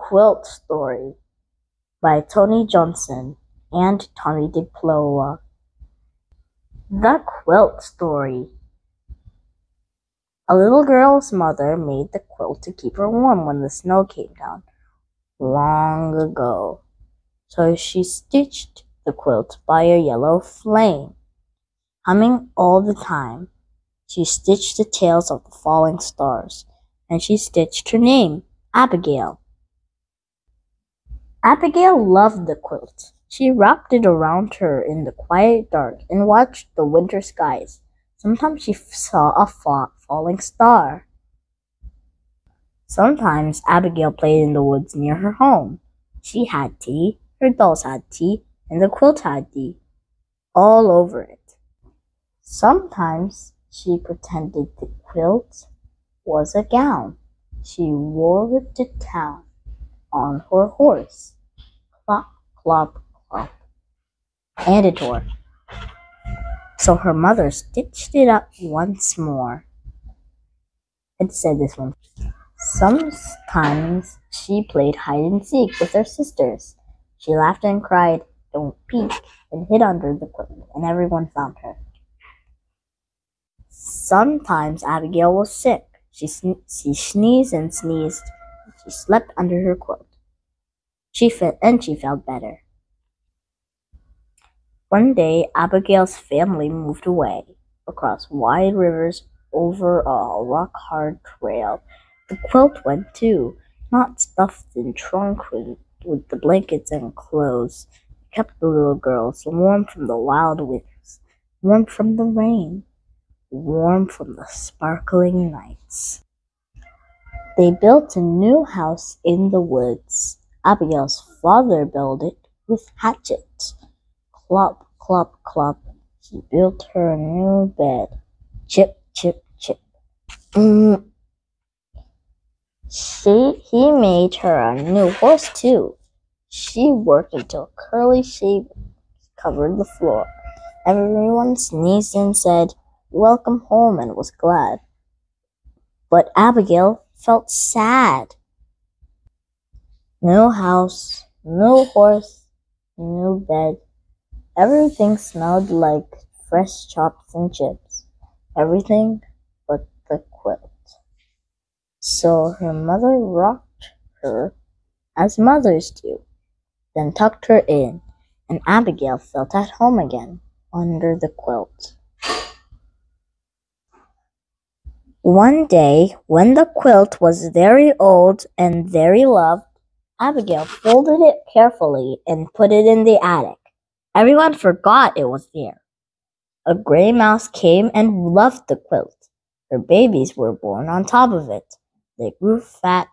Quilt Story by Johnston and Tomie Depaola. The Quilt Story. A little girl's mother made the quilt to keep her warm when the snow came down long ago. So she stitched the quilt by a yellow flame. Humming all the time, she stitched the tails of the falling stars, and she stitched her name, Abigail. Abigail loved the quilt. She wrapped it around her in the quiet dark and watched the winter skies. Sometimes she saw a falling star. Sometimes Abigail played in the woods near her home. She had tea, her dolls had tea, and the quilt had tea all over it. Sometimes she pretended the quilt was a gown. She wore it to town on her horse. Clop, clop, clop. And it tore. So her mother stitched it up once more. It said this one. Sometimes she played hide and seek with her sisters. She laughed and cried, "Don't peek," and hid under the quilt, and everyone found her. Sometimes Abigail was sick. She sneezed and sneezed. She slept under her quilt. She felt better. One day, Abigail's family moved away across wide rivers over a rock-hard trail. The quilt went too, not stuffed in trunk with the blankets and clothes. It kept the little girls warm from the wild winds, warm from the rain, warm from the sparkling nights. They built a new house in the woods. Abigail's father built it with hatchets. Clop, clop, clop. He built her a new bed. Chip, chip, chip. He made her a new horse too. She worked until curly shavings covered the floor. Everyone sneezed and said, "Welcome home," and was glad. But Abigail felt sad. New house, new horse, new bed. Everything smelled like fresh chops and chips. Everything but the quilt. So her mother rocked her as mothers do, then tucked her in, and Abigail felt at home again under the quilt. One day, when the quilt was very old and very loved, Abigail folded it carefully and put it in the attic. Everyone forgot it was there. A gray mouse came and loved the quilt. Her babies were born on top of it. They grew fat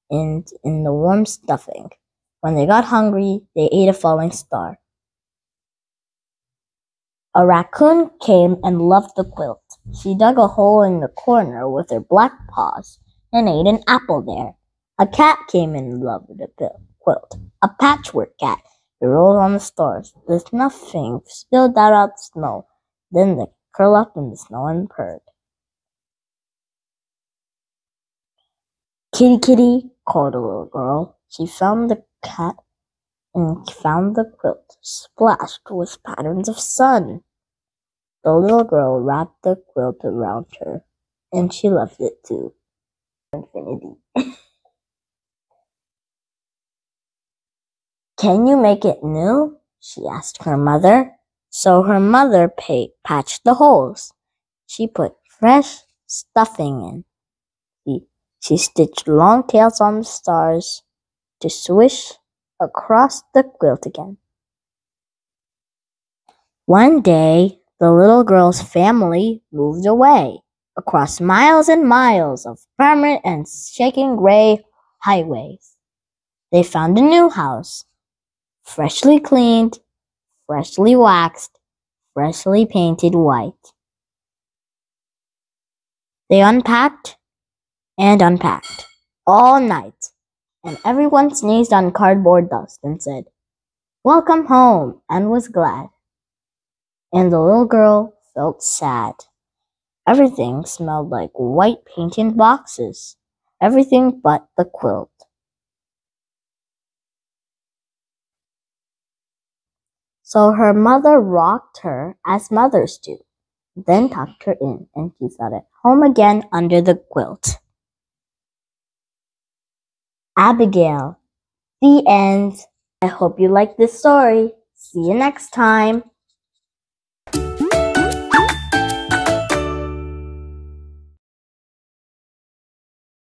in the warm stuffing. When they got hungry, they ate a falling star. A raccoon came and loved the quilt. She dug a hole in the corner with her black paws and ate an apple there. A cat came and loved the quilt. A patchwork cat. It rolled on the stars. The nothing spilled out the snow. Then they curled up in the snow and purred. "Kitty, kitty," called a little girl. She found the cat and found the quilt splashed with patterns of sun. The little girl wrapped the quilt around her, and she loved it too. Infinity. "Can you make it new?" she asked her mother. So her mother patched the holes. She put fresh stuffing in. She stitched long tails on the stars to swish across the quilt again. One day, the little girl's family moved away across miles and miles of permanent and shaking gray highways. They found a new house, freshly cleaned, freshly waxed, freshly painted white. They unpacked and unpacked all night, and everyone sneezed on cardboard dust and said, "Welcome home," and was glad. And the little girl felt sad. Everything smelled like white painted boxes, everything but the quilt. So her mother rocked her as mothers do, then tucked her in, and she sat at home again under the quilt. Abigail. The end. I hope you liked this story. See you next time.